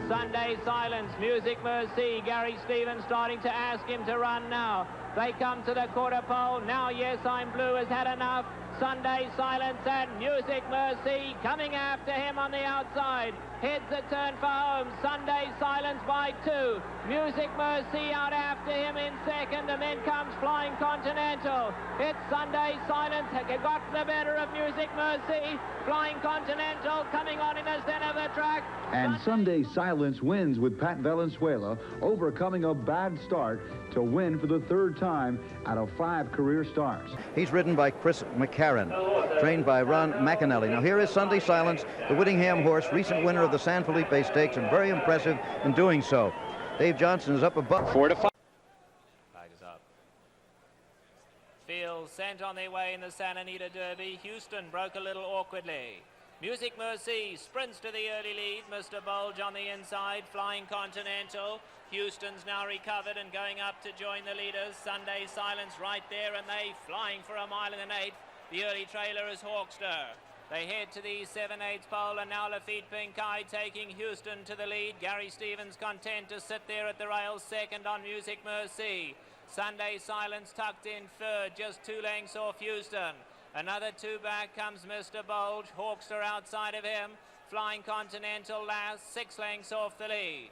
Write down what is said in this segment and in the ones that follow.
Sunday Silence, Music Mercy, Gary Stevens starting to ask him to run now. They come to the quarter pole. Now Yes I'm Blue has had enough. Sunday Silence and Music Mercy coming after him on the outside. Heads a turn for home. Sunday Silence by 2. Music Mercy out after him in second, and then comes Flying Continental. It's Sunday Silence got the better of Music Mercy. Flying Continental coming on in the center of the track. And Sunday Silence wins with Pat Valenzuela, overcoming a bad start to win for the third time out of 5 career starts. He's ridden by Chris McCarran, trained by Ron McAnally. Now here is Sunday Silence, the Whittingham horse, recent winner of the San Felipe Stakes, and very impressive in doing so. Dave Johnson is up above. 4 to 5. Flag is up. Fields sent on their way in the Santa Anita Derby. Houston broke a little awkwardly. Music Mercy sprints to the early lead. Mr. Bulge on the inside. Flying Continental. Houston's now recovered and going up to join the leaders. Sunday Silence right there, and they flying for a mile and an eighth. The early trailer is Hawkster. They head to the 7/8 pole, and now Lafitte Pink Eye taking Houston to the lead. Gary Stevens content to sit there at the rails, second on Music Mercy. Sunday Silence tucked in third, just 2 lengths off Houston. Another 2 back comes Mr. Bulge. Hawkster outside of him. Flying Continental last, 6 lengths off the lead.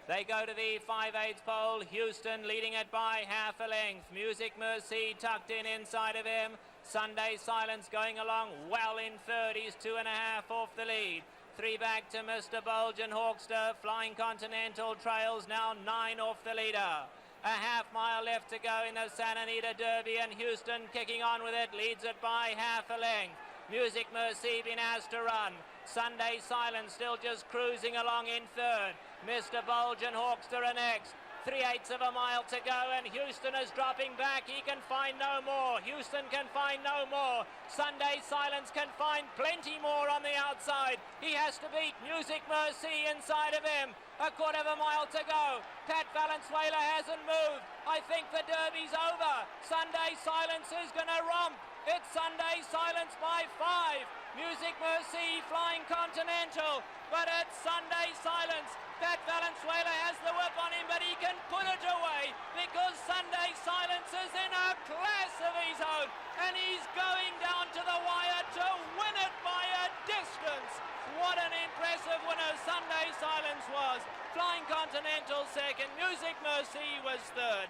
They go to the 5/8 pole. Houston leading it by half a length. Music Mercy tucked in inside of him. Sunday Silence going along well in third. He's 2.5 off the lead. 3 back to Mr. Bulge and Hawkster. Flying Continental trails now 9 off the leader. A half-mile left to go in the Santa Anita Derby, and Houston kicking on with it, leads it by half a length. Music Mercy been asked to run. Sunday Silence still just cruising along in third. Mr. Bulge and Hawkster are next. 3/8 of a mile to go, and Houston is dropping back. He can find no more. Houston can find no more. Sunday Silence can find plenty more on the outside. He has to beat Music Mercy inside of him. 1/4 of a mile to go. Pat Valenzuela hasn't moved. I think the Derby's over. Sunday Silence is going to romp. It's Sunday Silence by 5. Music Mercy, Flying Continental, but it's Sunday Silence. Pat Valenzuela has the whip on him, but he can put it away because Sunday Silence is in a class of his own, and he's going down to the wire to win it by a distance. What an impressive winner Sunday Silence was. Flying Continental second, Music Mercy was third.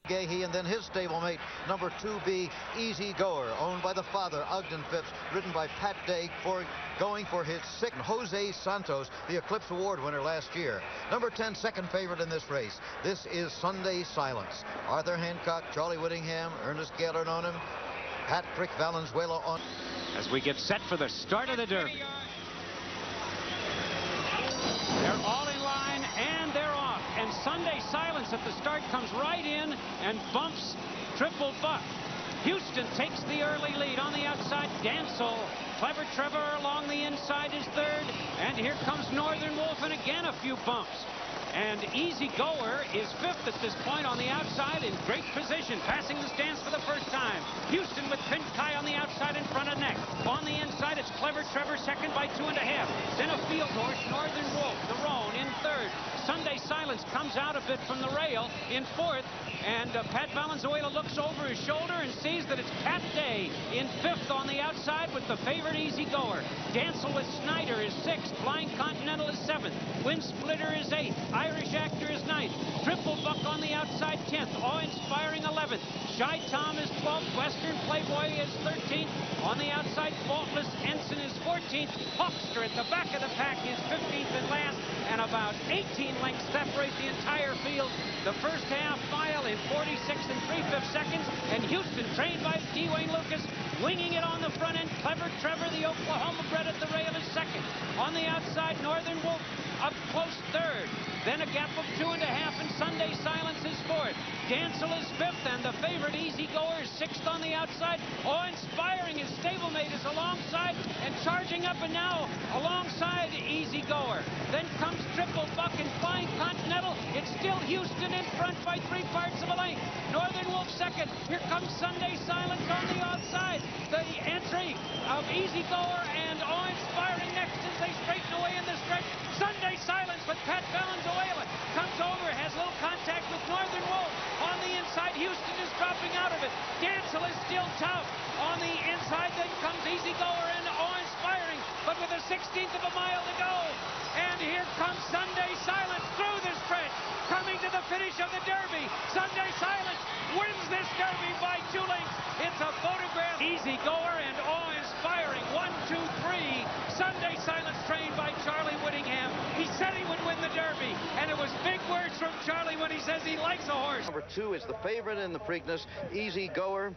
Gahey, and then his stablemate, number 2B, Easy Goer, owned by the father, Ogden Phipps, ridden by Pat Day, going for his 6th. Jose Santos, the Eclipse Award winner last year. Number 10, second favorite in this race. This is Sunday Silence. Arthur Hancock, Charlie Whittingham, Ernest Gaylord on him, Patrick Valenzuela on. As we get set for the start of the Derby. They're all in line, and they're off. And Sunday Silence at the start comes right in and bumps Triple Buck. Houston takes the early lead on the outside. Dancel, Clever Trevor along the inside is third. And here comes Northern Wolf, and again a few bumps. And Easy Goer is 5th at this point on the outside in great position, passing the stands for the first time. Houston with Pink Tie on the outside in front of neck. On the inside, it's Clever Trevor second by 2.5. Then a field horse, Northern Wolf, the roan in third. Sunday Silence comes out a bit from the rail in 4th, and Pat Valenzuela looks over his shoulder and sees that it's Pat Day in 5th on the outside with the favorite Easy Goer. Dancel with Snyder is 6th. Flying Continental is 7th. Wind Splitter is 8th. Irish Actor is 9th. Triple Buck on the outside 10th. Awe-inspiring 11th. Shy Tom is 12th. Western Playboy is 13th. On the outside, Faultless Ensign is 14th. Hawkster at the back of the pack is 15th and last, and about 18 lengths separate the entire field. The first half mile in 46 3/5 seconds, and Houston, trained by Dwayne Lucas, winging it on the front end. Clever Trevor, the Oklahoma bred, at the rail is second. On the outside, Northern Wolf up close third. Then a gap of 2.5, and Sunday Silence is 4th. Dancel is 5th, and the favorite Easy Goer is 6th on the outside. Awe-inspiring, his stablemate is alongside and charging up, and now alongside Easy Goer. Then comes Triple Buck and Flying Continental. It's still Houston in front by 3/4 of a length. Northern Wolf second. Here comes Sunday Silence on the outside. The entry of Easy Goer and Awe-inspiring next as they straighten away in the stretch. Sunday Houston is dropping out of it. Dancel is still tough. On the inside, then comes Easy Goer and awe-inspiring, but with a 16th of a mile to go. And here comes Sunday Silence through the stretch, coming to the finish of the Derby. Sunday Silence wins this Derby by 2 lengths. It's a photograph. Easy Goer and awe-inspiring. 1, 2, 3. Sunday Silence trained by Charlie Whittingham. He said he would win the Derby, and it was big words from Charlie when he says he likes a horse. Number 2 is the favorite in the Preakness, Easy Goer.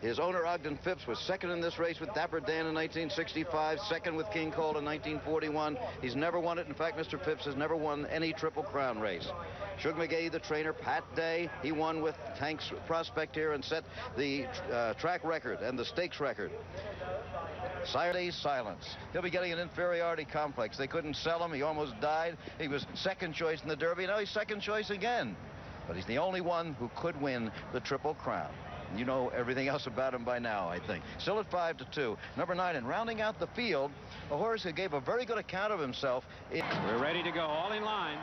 His owner, Ogden Phipps, was second in this race with Dapper Dan in 1965, second with King Cole in 1941. He's never won it. In fact, Mr. Phipps has never won any Triple Crown race. Shug McGahee, the trainer, Pat Day, he won with Hank's Prospect here and set the track record and the stakes record. Sunday Silence. He'll be getting an inferiority complex. They couldn't sell him. He almost died. He was second choice in the Derby. Now he's second choice again. But he's the only one who could win the Triple Crown. You know everything else about him by now, I think. Still at 5-2. Number 9, and rounding out the field, a horse who gave a very good account of himself. We're ready to go, all in line.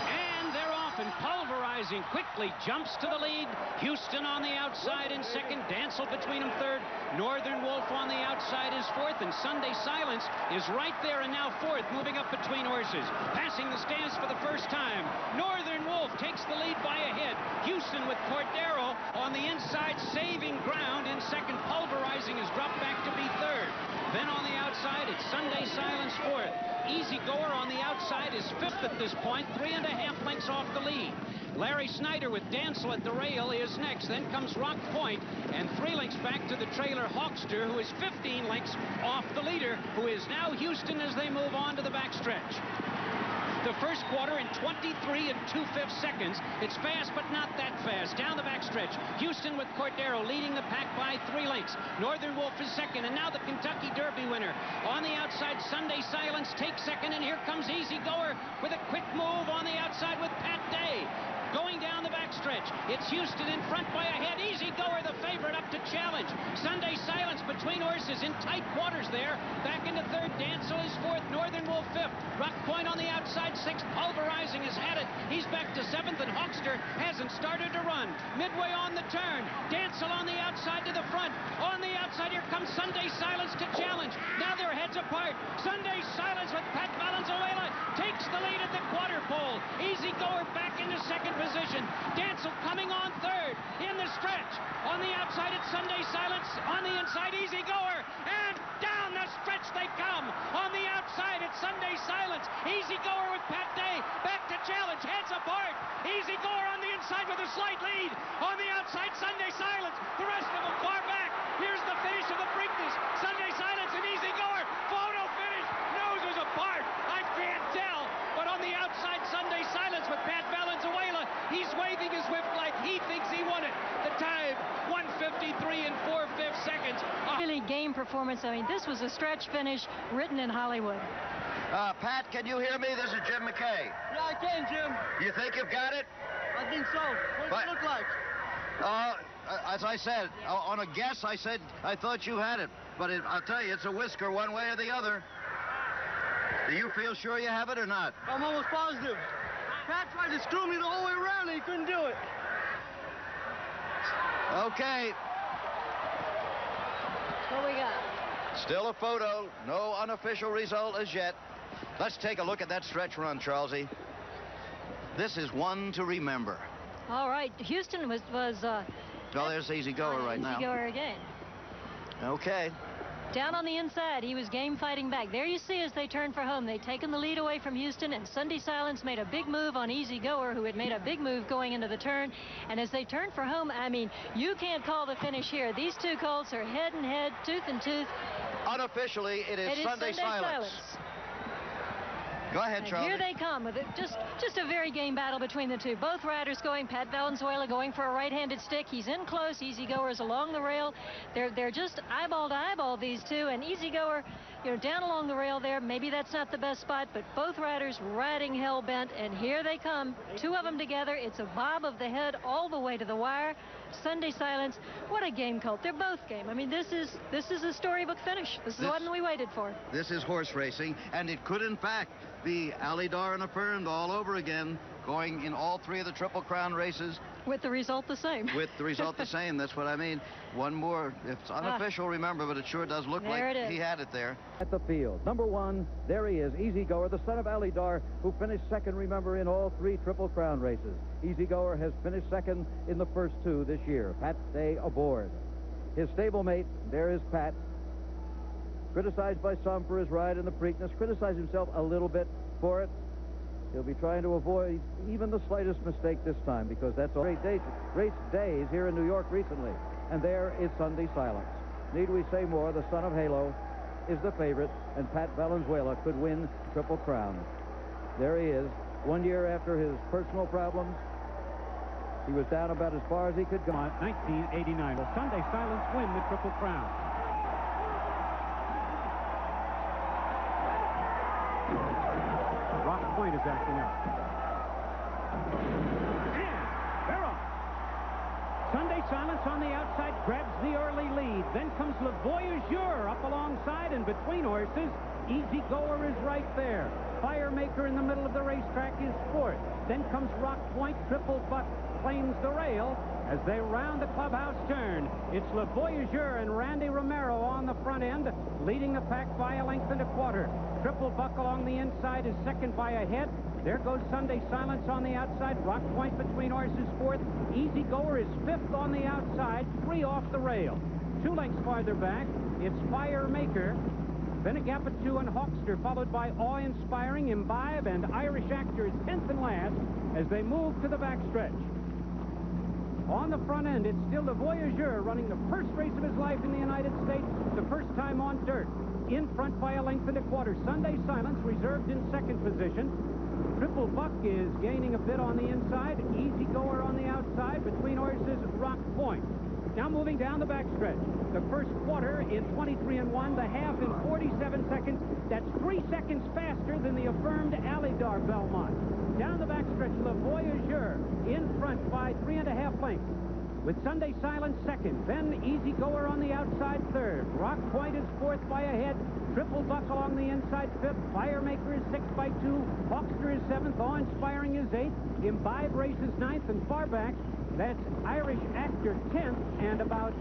And they're off and pulverizing quickly. Jumps to the lead. Houston on the outside in second. Dancel between them third. Northern Wolf on the outside is fourth. And Sunday Silence is right there and now fourth, moving up between horses. Passing the stands for the first time. Northern Wolf takes the lead by a head. Houston with Cordero on the inside, saving ground in second. Pulverizing has dropped back to be third. Then on the outside, it's Sunday Silence fourth. Easy Goer on the outside is fifth at this point, 3.5 lengths off the lead. Larry Snyder with Dancel at the rail is next. Then comes Rock Point, and 3 lengths back to the trailer Hawkster, who is 15 lengths off the leader, who is now Houston as they move on to the backstretch. The first quarter in 23 2/5 seconds. It's fast, but not that fast. Down the backstretch, Houston with Cordero leading the pack by 3 lengths. Northern Wolf is second, and now the Kentucky Derby winner. On the outside, Sunday Silence takes second, and here comes Easy Goer with a quick move on the outside with Pat Day. Going down the backstretch, it's Houston in front by a head. Easy Goer, the favorite, up to challenge. Sunday Silence between horses in tight quarters there. Back into third, Dancel is fourth, Northern Wolf fifth. Rock Point on the outside, sixth. Pulverizing has had it. He's back to seventh, and Hawkster hasn't started to run. Midway on the turn, Dancel on the outside to the front. On the outside, here comes Sunday Silence to challenge. Now they're heads apart. Sunday Silence with Pat Valenzuela takes the lead at the quarter pole. Easy Goer back into second position. Dancel coming on third in the stretch. On the outside, it's Sunday Silence. On the inside, Easy Goer. And down the stretch they come. On the outside, it's Sunday Silence. Easy Goer with Pat Day. Back to challenge. Heads apart. Easy Goer on the inside with a slight lead. On the outside, Sunday Silence. The rest of them far back. Here's the finish of the Preakness. Sunday Silence and Easy Goer. Photo finish. Noses apart. I can't tell. But on the outside, Sunday Silence with Pat Valenzuela. He's waving his whip like he thinks he won it. The time, 1:53 and 4/5 seconds. Really game performance. I mean, this was a stretch finish written in Hollywood. Pat, can you hear me? This is Jim McKay. Yeah, I can, Jim. You think you've got it? I think so. What does it look like? As I said, on a guess, I said I thought you had it. But I'll tell you, it's a whisker one way or the other. Do you feel sure you have it or not? I'm almost positive. Pat tried to screw me the whole way around and he couldn't do it. Okay. What we got? Still a photo. No unofficial result as yet. Let's take a look at that stretch run, Charlesy. This is one to remember. All right, Houston was Oh, there's Easy Goer right now. Easy Goer again. Okay. Down on the inside, he was game fighting back. There you see as they turn for home. They'd taken the lead away from Houston, and Sunday Silence made a big move on Easy Goer, who had made a big move going into the turn. And as they turn for home, I mean, you can't call the finish here. These two colts are head and head, tooth and tooth. Unofficially, it is Sunday Silence. Go ahead, Charlie. Here they come with just a very game battle between the two. Both riders going. Pat Valenzuela going for a right-handed stick. He's in close. Easy Goer's along the rail. They're just eyeball to eyeball, these two. And Easy Goer, you know, down along the rail there. Maybe that's not the best spot, but both riders riding hell-bent. And here they come. Two of them together. It's a bob of the head all the way to the wire. Sunday Silence. What a game, Colt. They're both game. I mean, this is a storybook finish. This is the one we waited for. This is horse racing, and it could, in fact, be Alidar and Affirmed all over again. going in all three of the Triple Crown races. With the result the same. With the result the same. That's what I mean. One more. It's unofficial, remember, but it sure does look like he had it there. At the field. Number 1, there he is, Easy Goer, the son of Alidar, who finished second, remember, in all three Triple Crown races. Easy Goer has finished second in the first two this year. Pat Day aboard. His stablemate, there is Pat, criticized by some for his ride in the Preakness, criticized himself a little bit for it. He'll be trying to avoid even the slightest mistake this time, because that's all race days here in New York recently. And there is Sunday Silence. Need we say more? The son of Halo is the favorite, and Pat Valenzuela could win Triple Crown. There he is, 1 year after his personal problems. He was down about as far as he could go. 1989. Will Sunday Silence win the Triple Crown? Rock Point is acting up. And they're off. Sunday Silence on the outside grabs the early lead. Then comes Le Voyageur up alongside and between horses. Easy Goer is right there. Firemaker in the middle of the racetrack is fourth. Then comes Rock Point. Triple Buck claims the rail as they round the clubhouse turn. It's Le Voyageur and Randy Romero on the front end, leading the pack by a length and a quarter. Triple Buck along the inside is second by a head. There goes Sunday Silence on the outside. Rock Point between horses fourth. Easy Goer is fifth on the outside, 3 off the rail. 2 lengths farther back, it's Firemaker. Then a gap of 2 and Hawkster, followed by Awe-Inspiring, Imbibe, and Irish Actor is 10th and last as they move to the backstretch. On the front end, it's still the Voyageur running the first race of his life in the United States, the first time on dirt. In front by a length and a quarter. Sunday Silence reserved in second position. Triple Buck is gaining a bit on the inside. Easy Goer on the outside. Between horses, Rock Point. Now moving down the backstretch. The first quarter in 23-1, the half in 47 seconds. That's 3 seconds faster than the affirmed Alidar Belmont. Down the backstretch, Le Voyageur in front by 3.5 lengths. With Sunday Silence second, then Easy Goer on the outside third. Rock Point is fourth by a head. Triple Buck along the inside fifth. Firemaker is sixth by 2. Hawkster is seventh. Awe-Inspiring is eighth. Imbibe races ninth, and far back, that's Irish Actor 10th and about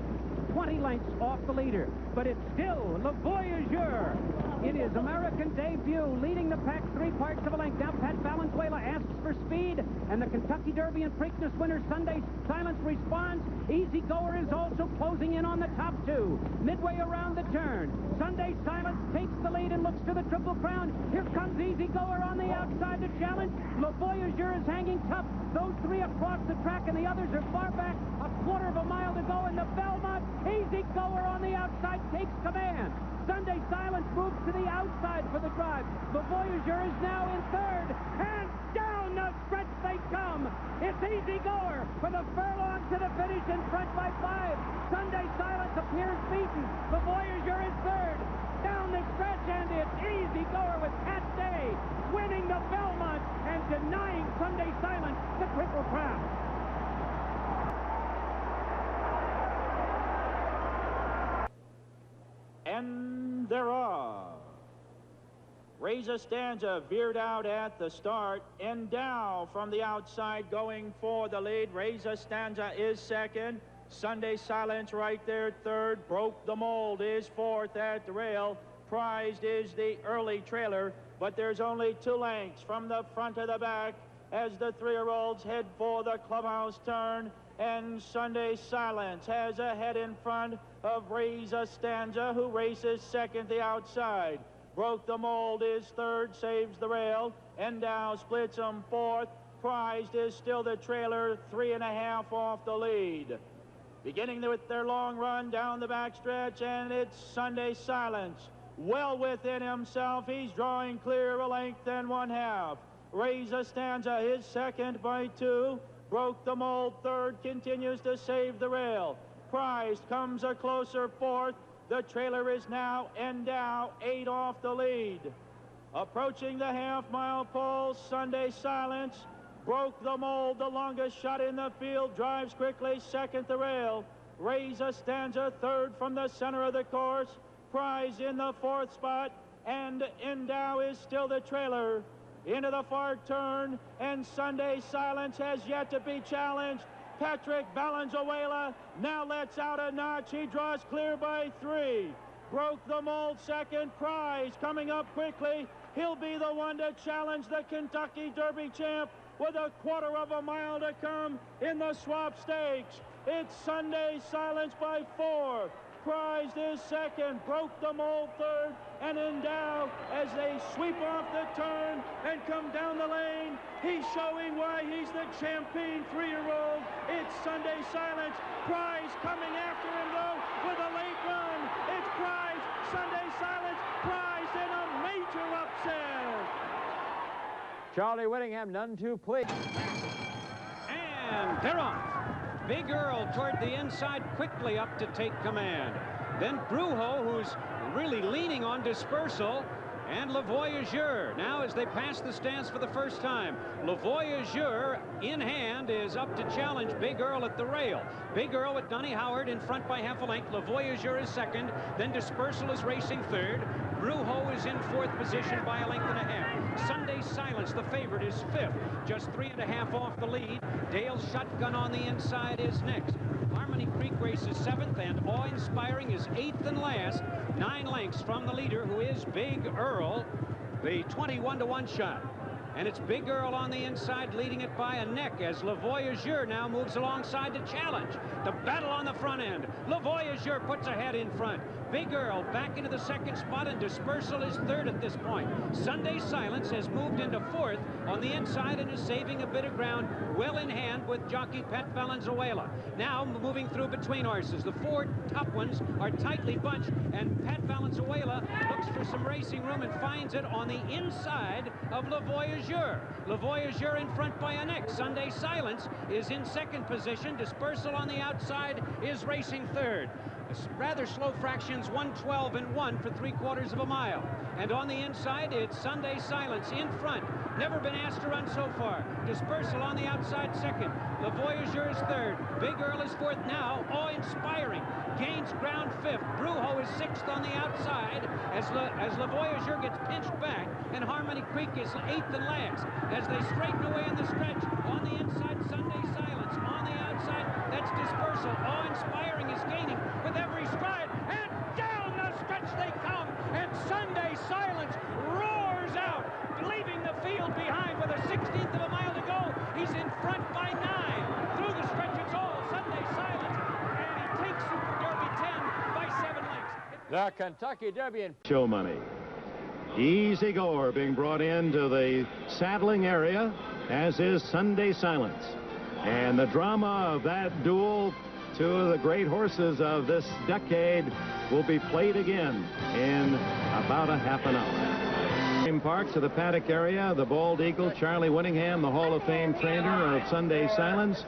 20 lengths off the leader. But it's still Le Voyageur. It is American debut, leading the pack 3 parts of a length. Now Pat Valenzuela asks for speed, and the Kentucky Derby and Preakness winner Sunday Silence responds. Easy Goer is also closing in on the top 2. Midway around the turn, Sunday Silence takes the lead and looks to the Triple Crown. Here comes Easy Goer on the outside to challenge. Le Voyageur is hanging tough. Those 3 across the track, and the others are far back. A quarter of a mile to go in the Belmont. Easy Goer on the outside takes command. Sunday Silence moves to the outside for the drive. The Voyageur is now in third, and down the stretch they come. It's Easy Goer for the furlong to the finish in front by 5. Sunday Silence appears beaten. The Voyageur is third. Down the stretch, and it's Easy Goer with Pat Day winning the Belmont and denying Sunday Silence the Triple Crown. And they're off. Razor Stanza veered out at the start. Endow from the outside going for the lead. Razor Stanza is second. Sunday Silence right there third. Broke the Mold is fourth at the rail. Prized is the early trailer, but there's only 2 lengths from the front of the back as the 3-year-olds head for the clubhouse turn. And Sunday Silence has a head in front of Razor Stanza, who races second the outside. Broke the Mold is third, saves the rail. Endow splits him fourth. Prized is still the trailer, 3.5 off the lead. Beginning with their long run down the backstretch, and it's Sunday Silence. Well within himself, he's drawing clear a length and 1/2. Razor Stanza is second by 2. Broke the Mold third, continues to save the rail. Prized comes a closer fourth. The trailer is now Endow, 8 off the lead. Approaching the half-mile pole, Sunday Silence. Broke the Mold, the longest shot in the field, drives quickly, second the rail. Razor Stanza third from the center of the course. Prize in the 4th spot, and Endow is still the trailer. into the far turn, and Sunday Silence has yet to be challenged. Patrick Valenzuela now lets out a notch. He draws clear by 3. Broke the mold second. Prize coming up quickly. He'll be the one to challenge the Kentucky Derby champ with a quarter of a mile to come in the Swap Stakes. It's Sunday Silence by 4. Prized is second, broke the mold third, and Endow as they sweep off the turn and come down the lane. He's showing why he's the champion 3-year-old. It's Sunday Silence. Prize coming after him though with a late run. It's Prize, Sunday Silence, Prize in a major upset. Charlie Whittingham, none too pleased. And they're off. Big Earl toward the inside, quickly up to take command. Then Brujo, who's really leaning on dispersal, and Le Voyageur. Now as they pass the stance for the first time, Le Voyageur in hand is up to challenge Big Earl at the rail. Big Earl with Donnie Howard in front by half a length. Le Voyageur is second. Then Dispersal is racing third. Brujo is in fourth position by a length and a half. Sunday Silence, the favorite, is fifth, just 3.5 off the lead. Dale's Shotgun on the inside is next. Harmony Creek races seventh, and Awe-Inspiring is eighth and last, 9 lengths from the leader, who is Big Earl, the 21-to-1 shot. And it's Big Earl on the inside, leading it by a neck as Le Voyageur now moves alongside to challenge. The battle on the front end. Le Voyageur puts a head in front. Big Earl back into the second spot, and Dispersal is third at this point. Sunday Silence has moved into fourth on the inside and is saving a bit of ground, well in hand with jockey Pat Valenzuela. Now moving through between horses. The 4 top ones are tightly bunched, and Pat Valenzuela looks for some racing room and finds it on the inside of Le Voyageur. Le Voyageur in front by a neck. Sunday Silence is in second position. Dispersal on the outside is racing third. Rather slow fractions, 1:12 and 1 for 3/4 of a mile. And on the inside, it's Sunday Silence in front. Never been asked to run so far. Dispersal on the outside second. Le Voyageur is third. Big Earl is fourth now. Awe-Inspiring gains ground fifth. Brujo is sixth on the outside as Le Voyageur gets pinched back, and Harmony Creek is eighth and last. As they straighten away in the stretch, on the inside, Sunday Silence. On the outside, that's Dispersal. Awe-Inspiring is gaining with every stride, and down the stretch they come, and Sunday Silence roars out, leaving the field behind with a 16th of a mile to go. He's in front by 9. Through the stretch, it's all Sunday Silence, and he takes Super Derby 10 by 7 lengths. The Kentucky Derby and show money. Easy Goer being brought into the saddling area, as is Sunday Silence. And the drama of that duel, 2 of the great horses of this decade, will be played again in about a half an hour. Park to the paddock area, the Bald Eagle, Charlie Whittingham, the Hall of Fame trainer of Sunday Silence.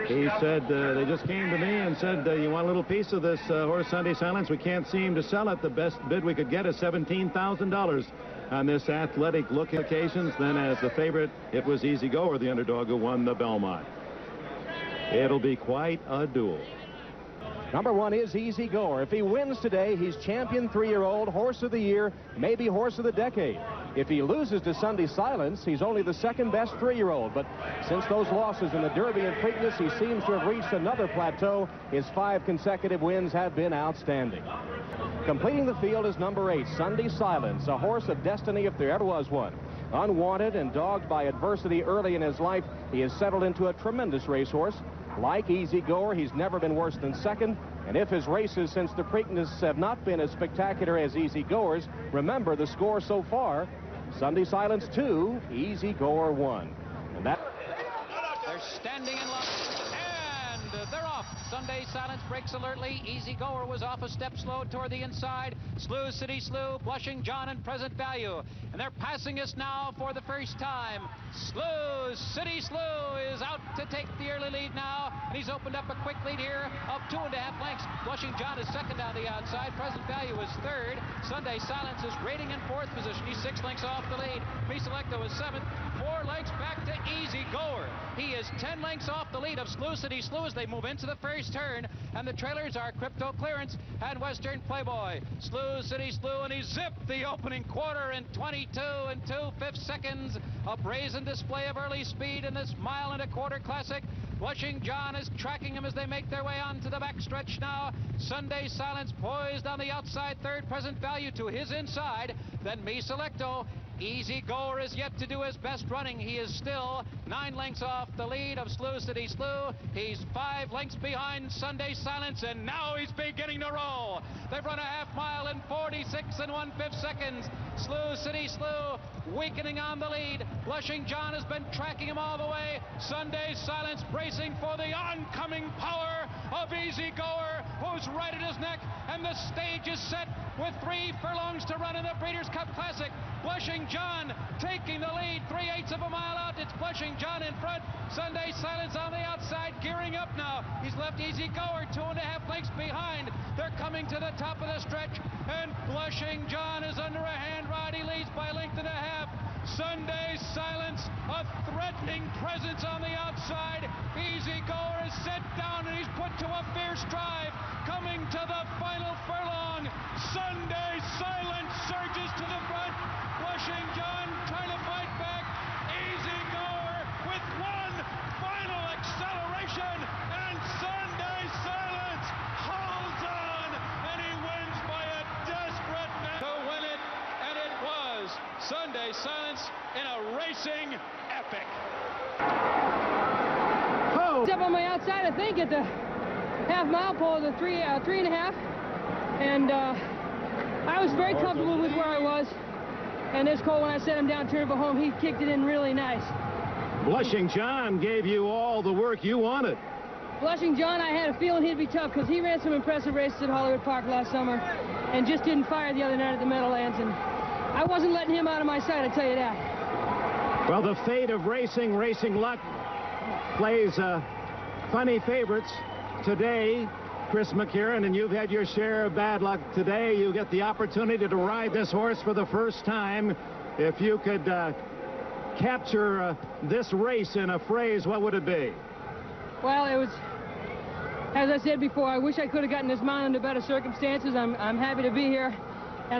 He said, they just came to me and said, you want a little piece of this horse, Sunday Silence? We can't seem to sell it. The best bid we could get is $17,000 on this athletic-looking occasions. Then as the favorite, it was Easy Goer, the underdog, who won the Belmont. It'll be quite a duel. Number 1 is Easy Goer. If he wins today, he's champion 3-year-old, horse of the year, maybe horse of the decade. If he loses to Sunday Silence, he's only the second best 3-year-old. But since those losses in the Derby and Preakness, he seems to have reached another plateau. His 5 consecutive wins have been outstanding. Completing the field is number 8, Sunday Silence, a horse of destiny if there ever was one. Unwanted and dogged by adversity early in his life, he has settled into a tremendous racehorse. Like Easy Goer, he's never been worse than second, and if his races since the Preakness have not been as spectacular as Easy Goer's, remember the score so far: Sunday Silence 2, Easy Goer 1. And that... They're standing in line, and they're off. Sunday Silence breaks alertly. Easy Goer was off a step slow toward the inside. Slew, City Slew, Blushing John, and Present Value. And they're passing us now for the first time. Slew, City Slew is out to take the early lead now. And he's opened up a quick lead here of 2.5 lengths. Blushing John is second down the outside. Present Value is third. Sunday Silence is rating in fourth position. He's 6 lengths off the lead. Preselecto is seventh. 4 lengths back to Easy Goer. He is 10 lengths off the lead of Slew, City Slew as they move into the first first turn, and the trailers are Crypto Clearance and Western Playboy. Slew City Slew, and he zipped the opening quarter in 22 2/5 seconds. A brazen display of early speed in this mile and a quarter classic. Blushing John is tracking him as they make their way onto the backstretch now. Sunday Silence poised on the outside third, present value to his inside. Then Me Selecto. Easy Goer is yet to do his best running. He is still 9 lengths off the lead of Slew City Slew. He's 5 lengths behind Sunday Silence, and now he's beginning to roll. They've run a half mile in 46 1/5 seconds. Slew City Slew weakening on the lead. Blushing John has been tracking him all the way. Sunday Silence bracing for the oncoming power of Easy Goer, who's right at his neck, and the stage is set with 3 furlongs to run in the Breeders' Cup Classic. Blushing John taking the lead, 3/8 of a mile out. It's Blushing John in front. Sunday Silence on the outside, gearing up now. He's left Easy Goer 2.5 lengths behind. They're coming to the top of the stretch, and Blushing John is under a hand ride. He leads by 1.5 lengths. Sunday Silence, a threatening presence on the outside. Easy Goer is set down, and he's put to a fierce drive. Coming to the final furlong, Sunday Silence surges to the front. Blushing John trying to fight back. Easy Goer with one final acceleration, and Sunday Silence holds on, and he wins by a desperate man to win it, and it was Sunday Silence in a racing epic. Step on my outside, I think, at the half-mile pole, the 3.5, and I was very comfortable with where I was. And this Cole, when I set him down, turned home, he kicked it in really nice. Blushing John gave you all the work you wanted. Blushing John, I had a feeling he'd be tough because he ran some impressive races at Hollywood Park last summer and just didn't fire the other night at the Meadowlands. And I wasn't letting him out of my sight, I tell you that. Well, the fate of racing luck, plays funny favorites today. Chris McKiernan, and you've had your share of bad luck today. You get the opportunity to ride this horse for the first time. If you could capture this race in a phrase, what would it be? Well, it was, as I said before, I wish I could have gotten this mile under better circumstances. I'm happy to be here.